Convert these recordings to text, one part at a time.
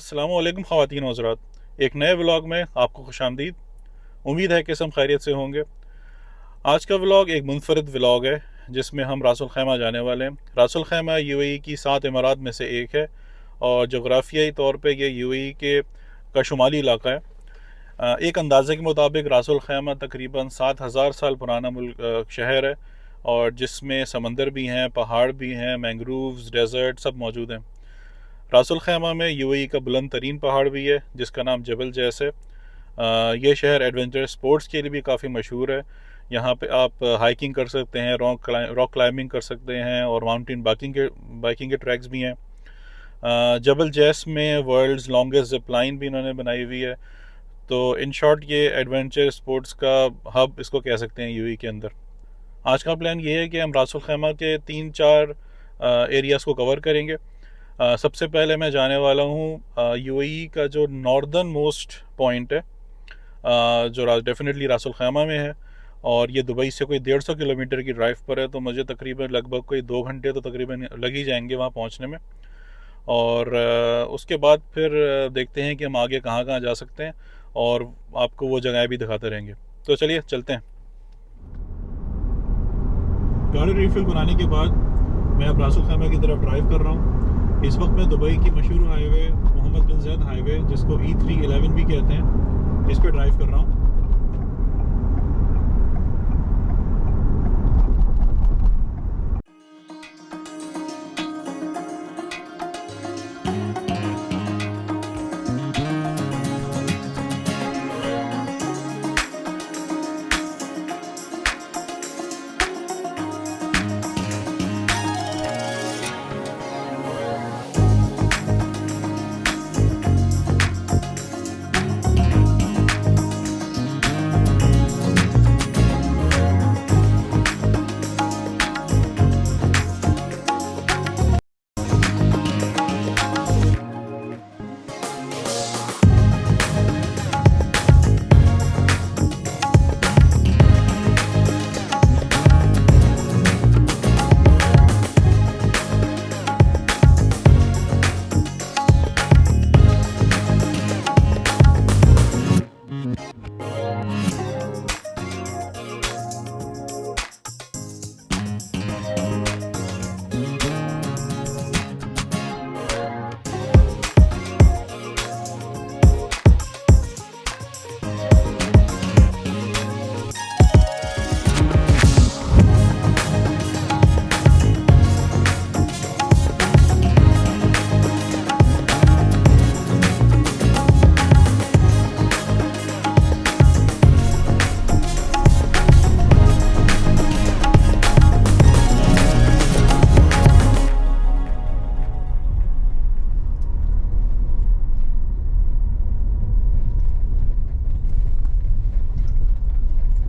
अस्सलामुअलैकुम ख़वातीन व हज़रात, एक नए व्लॉग में आपको खुशामदीद। उम्मीद है कि सब खैरियत से होंगे। आज का व्लॉग एक मुनफरद व्लॉग है जिसमें हम रासुल खैमा जाने वाले हैं। रासुल खैमा यूएई की 7 इमारात में से एक है और जोग्राफियाई तौर पे ये यूएई के का शुमाली इलाका है। एक अंदाज़े के मुताबिक रासुल खैमा तकरीबन 7000 साल पुराना शहर है और जिसमें समंदर भी हैं, पहाड़ भी हैं, मैंग्रोव्स, डेजर्ट सब मौजूद हैं। रासुल खैमा में यूएई का बुलंद तरीन पहाड़ भी है जिसका नाम जबल जैस है। ये शहर एडवेंचर स्पोर्ट्स के लिए भी काफ़ी मशहूर है। यहाँ पे आप हाइकिंग कर सकते हैं, रॉक क्लाइंबिंग कर सकते हैं और माउंटेन बाइकिंग के ट्रैक्स भी हैं। जबल जैस में वर्ल्ड्स लॉन्गेस्ट जिप लाइन भी इन्होंने बनाई हुई है। तो इन शॉर्ट ये एडवेंचर स्पोर्ट्स का हब इसको कह सकते हैं यूएई के अंदर। आज का प्लान ये है कि हम रासुल खैमा के 3-4 एरियाज़ को कवर करेंगे। सबसे पहले मैं जाने वाला हूँ यूएई का जो नॉर्दर्न मोस्ट पॉइंट है, जो डेफिनेटली रासुल खैमा में है और ये दुबई से कोई 150 किलोमीटर की ड्राइव पर है। तो मुझे तकरीबन लगभग कोई 2 घंटे तो तकरीबन लग ही जाएंगे वहाँ पहुँचने में। और उसके बाद फिर देखते हैं कि हम आगे कहाँ कहाँ जा सकते हैं और आपको वो जगह भी दिखाते रहेंगे। तो चलिए चलते हैं। गाड़ी रिफिल बनाने के बाद मैं अब रासुल खैमा की तरफ ड्राइव कर रहा हूँ। इस वक्त मैं दुबई की मशहूर हाईवे मोहम्मद बिन ज़ैद हाईवे, जिसको E311 भी कहते हैं, इस पे ड्राइव कर रहा हूँ।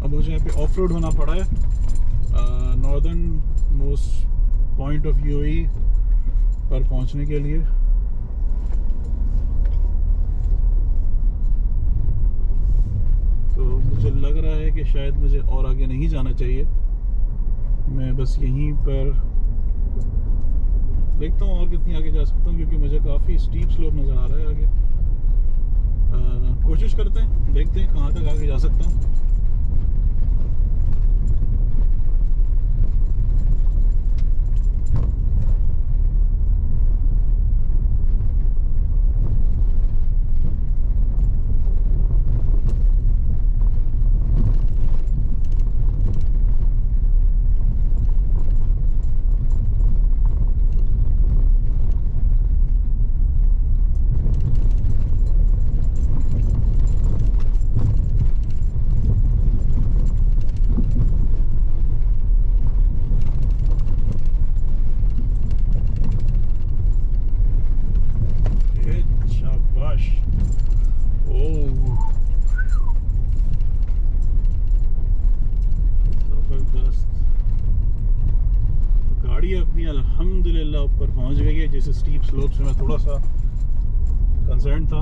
अब मुझे यहाँ पे ऑफ रोड होना पड़ा है northern most point of UAE पर पहुँचने के लिए। तो मुझे लग रहा है कि शायद मुझे और आगे नहीं जाना चाहिए। मैं बस यहीं पर देखता हूँ और कितनी आगे जा सकता हूँ, क्योंकि मुझे काफ़ी स्टीप स्लोप नज़र आ रहा है आगे। कोशिश करते हैं, देखते हैं कहाँ तक आगे जा सकता हूँ। गाड़ी अपनी अल्हम्दुलिल्लाह ऊपर पहुंच गई है। जैसे स्टीप स्लोप से मैं थोड़ा सा कंसर्न था।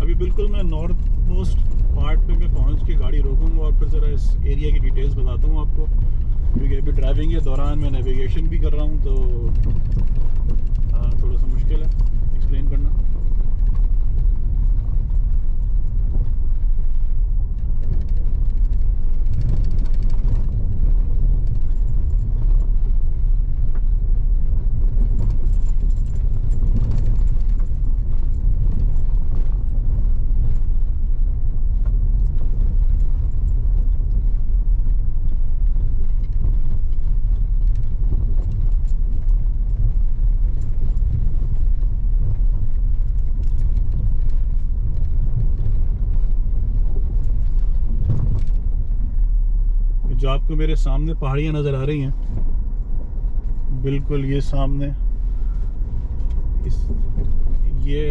अभी बिल्कुल मैं नॉर्थ मोस्ट पार्ट पे मैं पहुंच के गाड़ी रोकूंगा और फिर ज़रा इस एरिया की डिटेल्स बताता हूँ आपको। क्योंकि अभी ड्राइविंग के दौरान मैं नेविगेशन भी कर रहा हूँ, तो थोड़ा सा मुश्किल है एक्सप्लेन करना। जो आपको मेरे सामने पहाड़ियाँ नज़र आ रही हैं, बिल्कुल ये सामने ये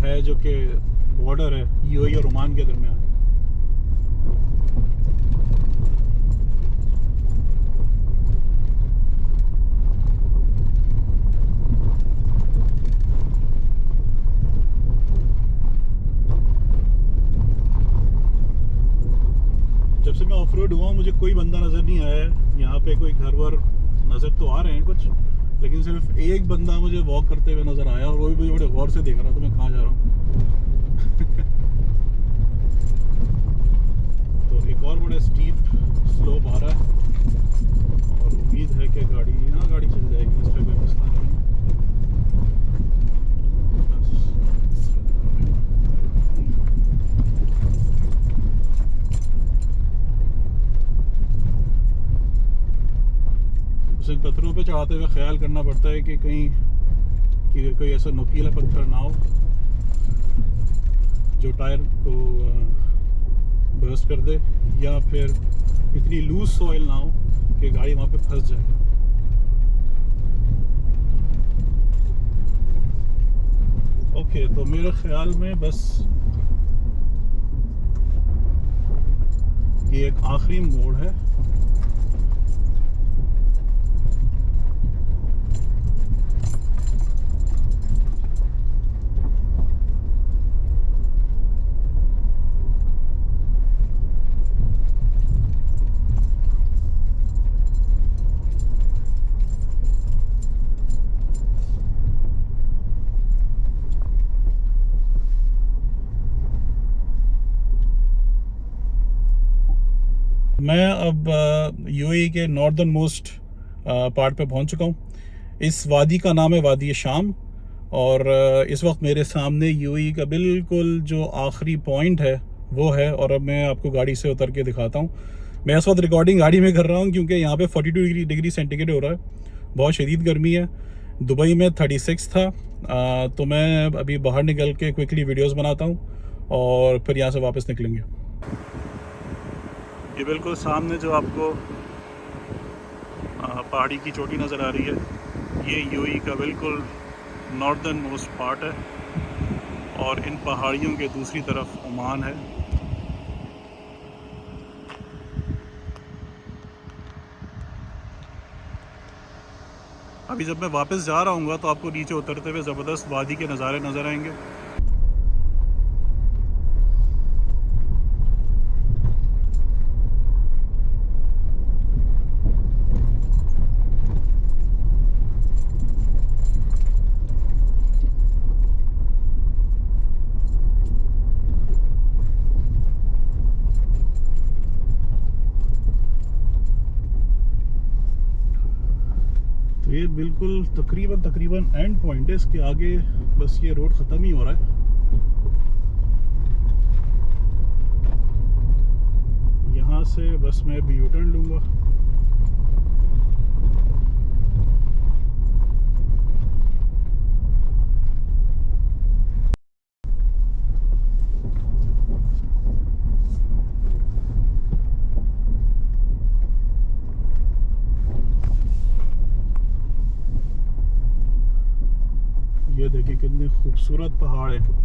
है जो कि बॉर्डर है यूएई और ओमान के दरमियान। जब से मैं ऑफ रोड हुआ हूँ मुझे कोई बंदा नज़र नहीं आया है यहाँ पे। कोई घर वर नज़र तो आ रहे हैं कुछ, लेकिन सिर्फ एक बंदा मुझे वॉक करते हुए नज़र आया, और वो भी मुझे बड़े गौर से देख रहा था मैं कहाँ जा रहा हूँ। तो एक और बड़ा स्टीप स्लोप आ रहा है, और उम्मीद है कि यहाँ गाड़ी चल जाएगी, इस पर कोई मसला नहीं है। इन पत्थरों पे चढ़ाते हुए ख्याल करना पड़ता है कि कहीं कोई ऐसा नुकीला पत्थर ना हो जो टायर को बर्स्ट कर दे, या फिर इतनी लूज सॉइल ना हो कि गाड़ी वहाँ पे फंस जाए। ओके, तो मेरे ख्याल में बस ये एक आखिरी मोड़ है। मैं अब यूएई के नॉर्दर्न मोस्ट पार्ट पे पहुंच चुका हूं। इस वादी का नाम है वादी शाम, और इस वक्त मेरे सामने यूएई का बिल्कुल जो आखिरी पॉइंट है वो है। और अब मैं आपको गाड़ी से उतर के दिखाता हूं। मैं इस वक्त रिकॉर्डिंग गाड़ी में कर रहा हूं क्योंकि यहाँ पे 42 डिग्री सेंटीग्रेड हो रहा है, बहुत शदीद गर्मी है। दुबई में 36 था। तो मैं अभी बाहर निकल के क्विकली वीडियोस बनाता हूँ और फिर यहाँ से वापस निकलेंगे। ये बिल्कुल सामने जो आपको पहाड़ी की चोटी नज़र आ रही है, ये यूएई का बिल्कुल नॉर्दर्न मोस्ट पार्ट है, और इन पहाड़ियों के दूसरी तरफ ओमान है। अभी जब मैं वापस जा रहा हूँ तो आपको नीचे उतरते हुए ज़बरदस्त वादी के नज़ारे नज़र आएंगे। तो ये बिल्कुल तकरीबन एंड पॉइंट है। इसके आगे बस ये रोड ख़त्म ही हो रहा है। यहाँ से बस मैं भी यू टर्न लूँगा। ये देखिए कितने खूबसूरत पहाड़ है।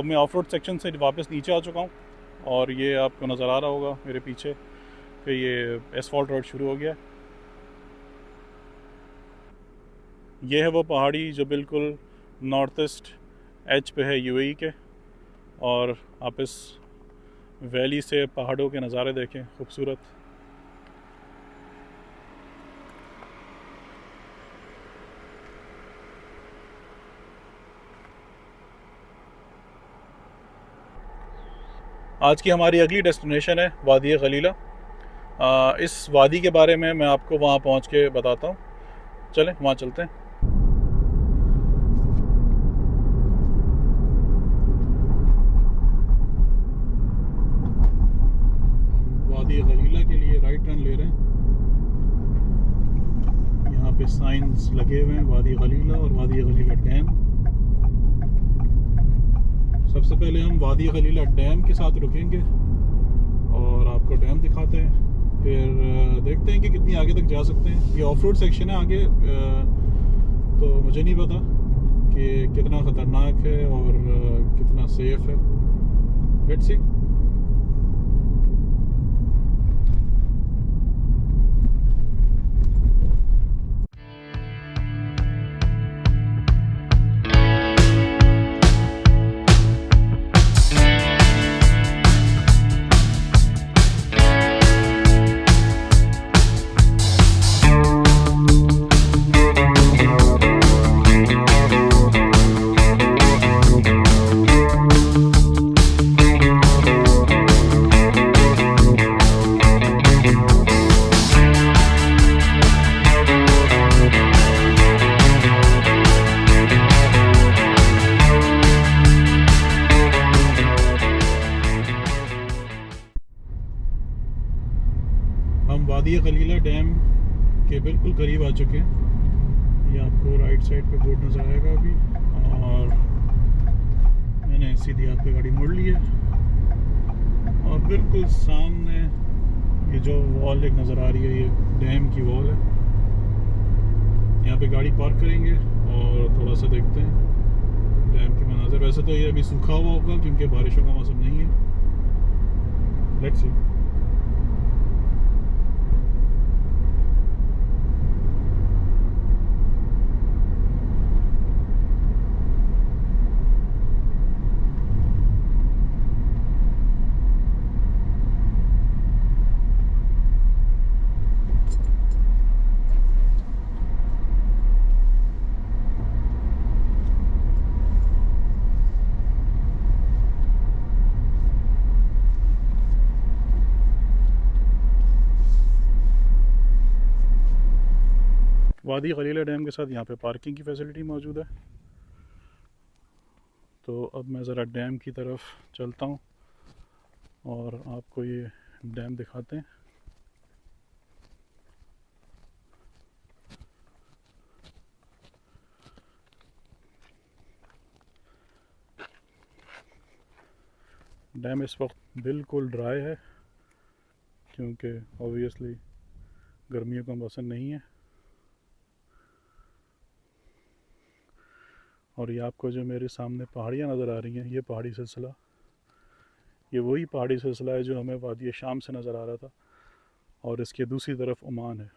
अब मैं ऑफ रोड सेक्शन से वापस नीचे आ चुका हूँ और ये आपको नज़र आ रहा होगा मेरे पीछे कि ये एसफॉल्ट रोड शुरू हो गया। ये है वो पहाड़ी जो बिल्कुल नॉर्थ ईस्ट एज पे है यूएई के, और आप इस वैली से पहाड़ों के नज़ारे देखें खूबसूरत। आज की हमारी अगली डेस्टिनेशन है वादी गलीला। इस वादी के बारे में मैं आपको वहाँ पहुँच के बताता हूँ। चलें वहाँ चलते हैं। वादी गलीला के लिए राइट टर्न ले रहे हैं। यहाँ पे साइंस लगे हुए हैं वादी गलीला और वादी गलीला डैम। सबसे पहले हम वादी गलीला डैम के साथ रुकेंगे और आपको डैम दिखाते हैं, फिर देखते हैं कि कितनी आगे तक जा सकते हैं। ये ऑफ रोड सेक्शन है आगे, तो मुझे नहीं पता कि कितना ख़तरनाक है और कितना सेफ़ है। Let's see. हम वादी गलीला डैम के बिल्कुल करीब आ चुके हैं। ये आपको राइट साइड पे बोर्ड नज़र आएगा अभी, और मैंने सीधी आपकी गाड़ी मोड़ ली है और बिल्कुल सामने ये जो वॉल एक नज़र आ रही है, ये डैम की वॉल है। यहाँ पे गाड़ी पार्क करेंगे और थोड़ा सा देखते हैं डैम के मनाज़र। वैसे तो ये अभी सूखा हुआ होगा क्योंकि बारिशों का मौसम नहीं है। Let's see. वादी गलीला डैम के साथ यहाँ पे पार्किंग की फैसिलिटी मौजूद है। तो अब मैं ज़रा डैम की तरफ चलता हूँ और आपको ये डैम दिखाते हैं। डैम इस वक्त बिल्कुल ड्राई है क्योंकि ऑब्वियसली गर्मियों का मौसम नहीं है। और ये आपको जो मेरे सामने पहाड़ियाँ नज़र आ रही हैं, ये पहाड़ी सिलसिला, ये वही पहाड़ी सिलसिला है जो हमें वादी शाम से नज़र आ रहा था, और इसके दूसरी तरफ ओमान है।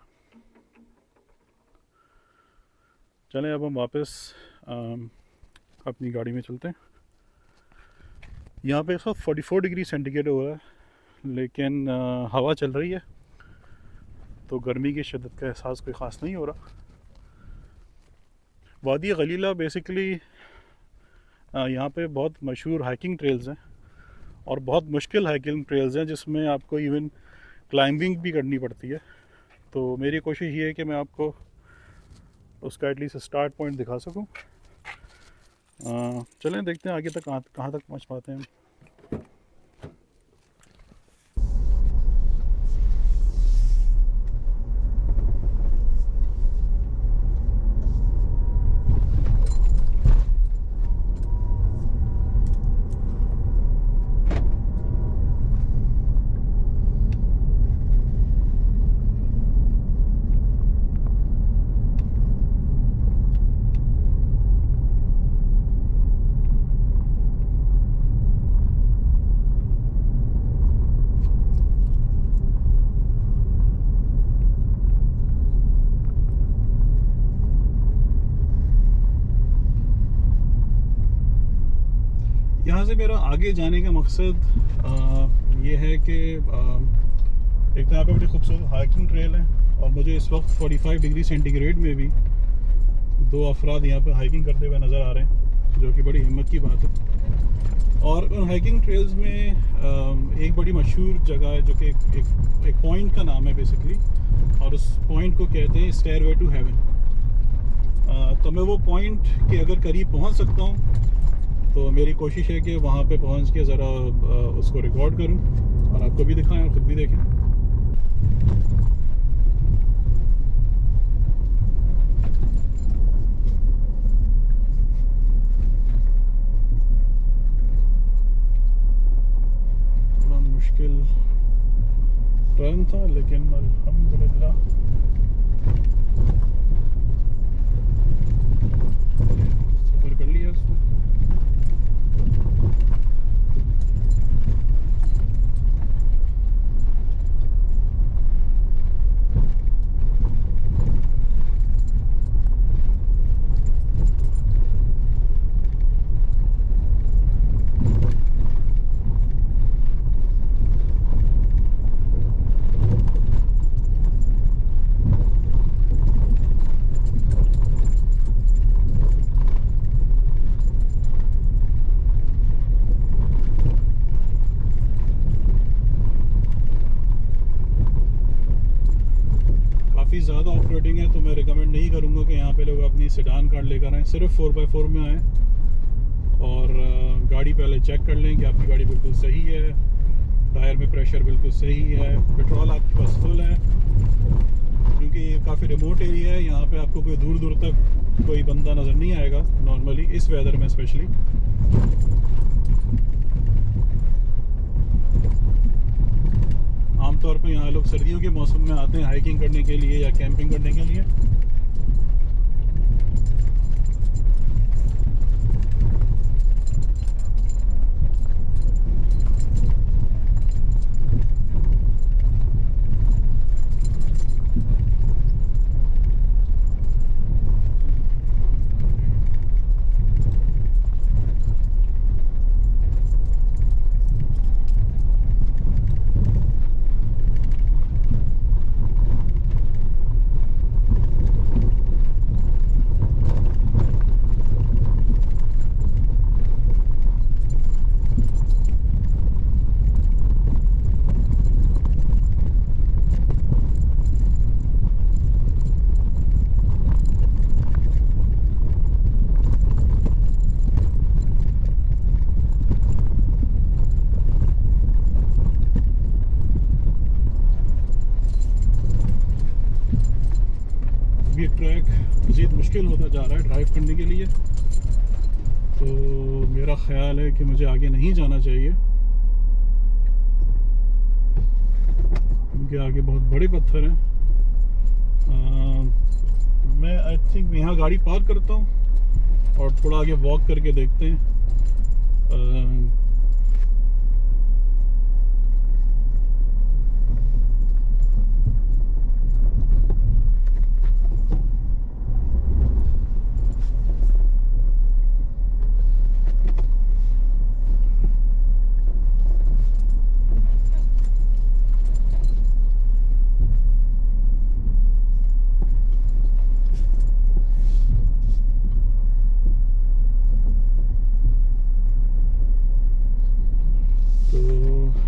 चलें अब हम वापस अपनी गाड़ी में चलते हैं। यहाँ पे इस वक्त 44 डिग्री सेंटीग्रेड हो रहा है, लेकिन हवा चल रही है तो गर्मी की शिद्दत का एहसास कोई ख़ास नहीं हो रहा। वादी गलीला बेसिकली यहाँ पे बहुत मशहूर हाइकिंग ट्रेल्स हैं और बहुत मुश्किल हाइकिंग ट्रेल्स हैं जिसमें आपको इवन क्लाइंबिंग भी करनी पड़ती है। तो मेरी कोशिश ये है कि मैं आपको उसका एटलीस्ट स्टार्ट पॉइंट दिखा सकूं। चलें देखते हैं आगे तक कहाँ तक पहुँच पाते हैं। यहाँ से मेरा आगे जाने का मकसद ये है कि एक तो यहाँ पे बड़ी खूबसूरत हाइकिंग ट्रेल है और मुझे इस वक्त 45 डिग्री सेंटीग्रेड में भी दो अफराद यहाँ पे हाइकिंग करते हुए नज़र आ रहे हैं, जो कि बड़ी हिम्मत की बात है। और उन हाइकिंग ट्रेल्स में एक बड़ी मशहूर जगह है जो कि एक पॉइंट का नाम है बेसिकली, और उस पॉइंट को कहते हैं स्टेयरवे टू हेवन। तो मैं वो पॉइंट के अगर करीब पहुँच सकता हूँ तो मेरी कोशिश है कि वहाँ पे पहुँच के ज़रा उसको रिकॉर्ड करूँ और आपको भी दिखाएं और ख़ुद भी देखें। बड़ा मुश्किल टर्न था लेकिन अल्हम्दुलिल्लाह सफ़र कर लिया उसको। काफ़ी ज़्यादा ऑफ रोडिंग है तो मैं रिकमेंड नहीं करूँगा कि यहाँ पे लोग अपनी सेडान कार लेकर आएँ। सिर्फ 4x4 में आएँ और गाड़ी पहले चेक कर लें कि आपकी गाड़ी बिल्कुल सही है, टायर में प्रेशर बिल्कुल सही है, पेट्रोल आपके पास फुल है, क्योंकि काफ़ी रिमोट एरिया है। यहाँ पे आपको कोई दूर दूर तक कोई बंदा नज़र नहीं आएगा नॉर्मली, इस वेदर में स्पेशली। आमतौर पर यहाँ लोग सर्दियों के मौसम में आते हैं हाइकिंग करने के लिए या कैंपिंग करने के लिए। ये ट्रैक मज़ीद मुश्किल होता जा रहा है ड्राइव करने के लिए, तो मेरा ख़्याल है कि मुझे आगे नहीं जाना चाहिए क्योंकि आगे बहुत बड़े पत्थर हैं। मैं आई थिंक यहाँ गाड़ी पार्क करता हूँ और थोड़ा आगे वॉक करके देखते हैं।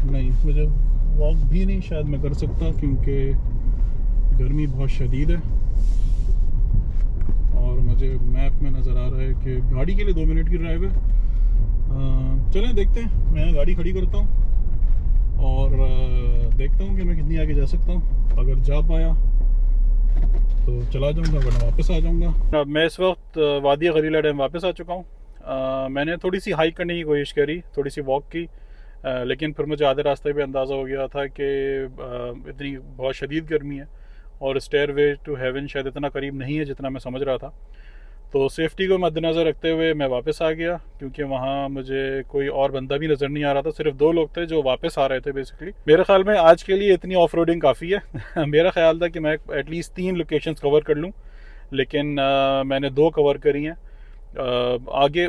नहीं, मुझे वॉक भी नहीं शायद मैं कर सकता क्योंकि गर्मी बहुत शदीद है और मुझे मैप में नज़र आ रहा है कि गाड़ी के लिए 2 मिनट की ड्राइव है। चलें देखते हैं, मैं गाड़ी खड़ी करता हूँ और देखता हूँ कि मैं कितनी आगे जा सकता हूँ। अगर जा पाया तो चला जाऊँगा वरना वापस आ जाऊँगा। मैं इस वक्त वादी गलीला डैम वापस आ चुका हूँ। मैंने थोड़ी सी हाइक करने की कोशिश करी, थोड़ी सी वॉक की, लेकिन फिर मुझे आधे रास्ते पे अंदाज़ा हो गया था कि इतनी बहुत शदीद गर्मी है और स्टेयरवे टू हेवन शायद इतना करीब नहीं है जितना मैं समझ रहा था। तो सेफ्टी को मद्देनज़र रखते हुए मैं वापस आ गया क्योंकि वहाँ मुझे कोई और बंदा भी नज़र नहीं आ रहा था, सिर्फ 2 लोग थे जो वापस आ रहे थे बेसिकली। मेरे ख्याल में आज के लिए इतनी ऑफ रोडिंग काफ़ी है। मेरा ख्याल था कि मैं एटलीस्ट 3 लोकेशंस कवर कर लूँ, लेकिन मैंने 2 कवर करी हैं। आगे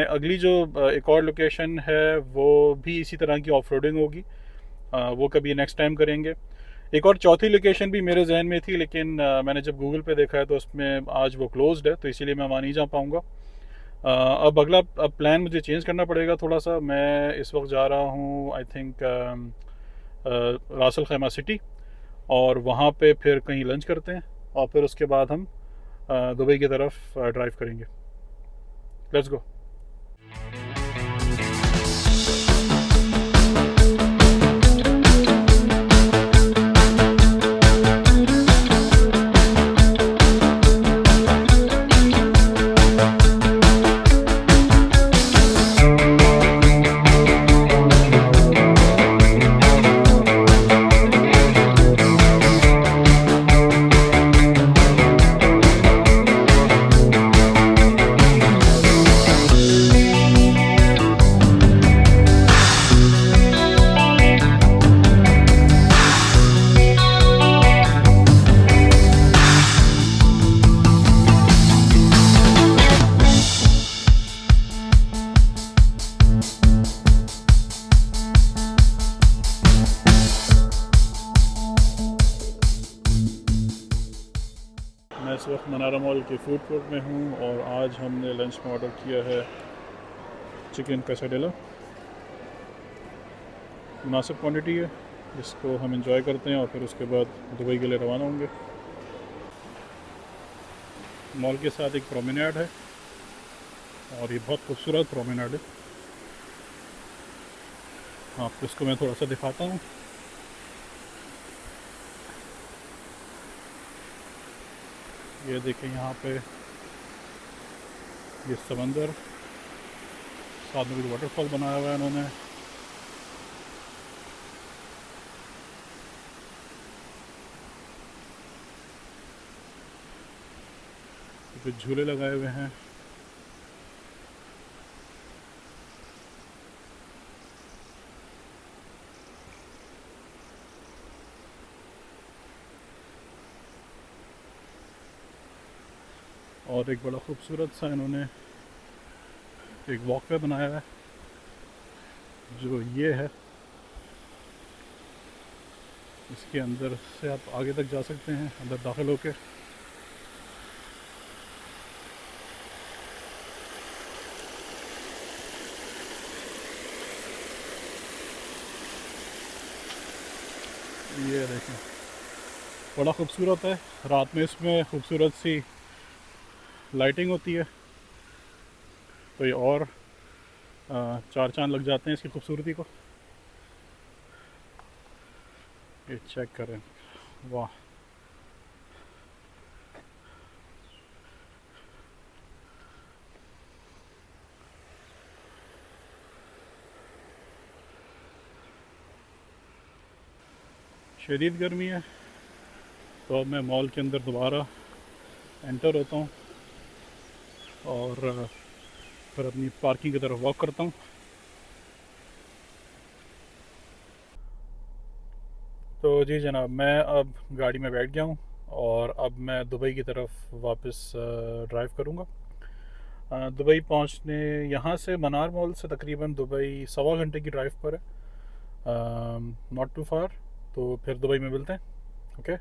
अगली जो एक और लोकेशन है वो भी इसी तरह की ऑफ रोडिंग होगी, वो कभी नेक्स्ट टाइम करेंगे। एक और चौथी लोकेशन भी मेरे जहन में थी, लेकिन मैंने जब गूगल पे देखा है तो उसमें आज वो क्लोज्ड है, तो इसीलिए मैं वहाँ नहीं जा पाऊँगा। अब प्लान मुझे चेंज करना पड़ेगा थोड़ा सा। मैं इस वक्त जा रहा हूँ आई थिंक रास अल खैमा सिटी, और वहाँ पे फिर कहीं लंच करते हैं और फिर उसके बाद हम दुबई की तरफ ड्राइव करेंगे। Let's go. मैं इस वक्त मनारा मॉल के फूड कोर्ट में हूँ और आज हमने लंच में ऑर्डर किया है चिकन कैसाडेला। मुनासिब क्वांटिटी है, इसको हम एंजॉय करते हैं और फिर उसके बाद दुबई के लिए रवाना होंगे। मॉल के साथ एक प्रोमेनाड है और ये बहुत खूबसूरत प्रोमेनाड है। आपको इसको मैं थोड़ा सा दिखाता हूँ। ये देखें, यहाँ पे ये समंदर, साथ में कुछ वाटरफॉल बनाया हुआ है इन्होंने। कुछ झूले लगाए हुए हैं। और एक बड़ा खूबसूरत सा इन्होंने एक वॉकवे बनाया है, जो ये है। इसके अंदर से आप आगे तक जा सकते हैं, अंदर दाखिल होकर। ये देखें, बड़ा खूबसूरत है। रात में इसमें खूबसूरत सी लाइटिंग होती है, तो ये और चार चांद लग जाते हैं इसकी खूबसूरती को। ये चेक करें, वाह। शदीद गर्मी है, तो अब मैं मॉल के अंदर दोबारा एंटर होता हूँ और फिर अपनी पार्किंग की तरफ वॉक करता हूँ। तो जी जनाब, मैं अब गाड़ी में बैठ गया हूँ और अब मैं दुबई की तरफ वापस ड्राइव करूँगा। दुबई पहुँचने यहाँ से मनार मॉल से तकरीबन दुबई 1.25 घंटे की ड्राइव पर है, नॉट टू फार। तो फिर दुबई में मिलते हैं। ओके।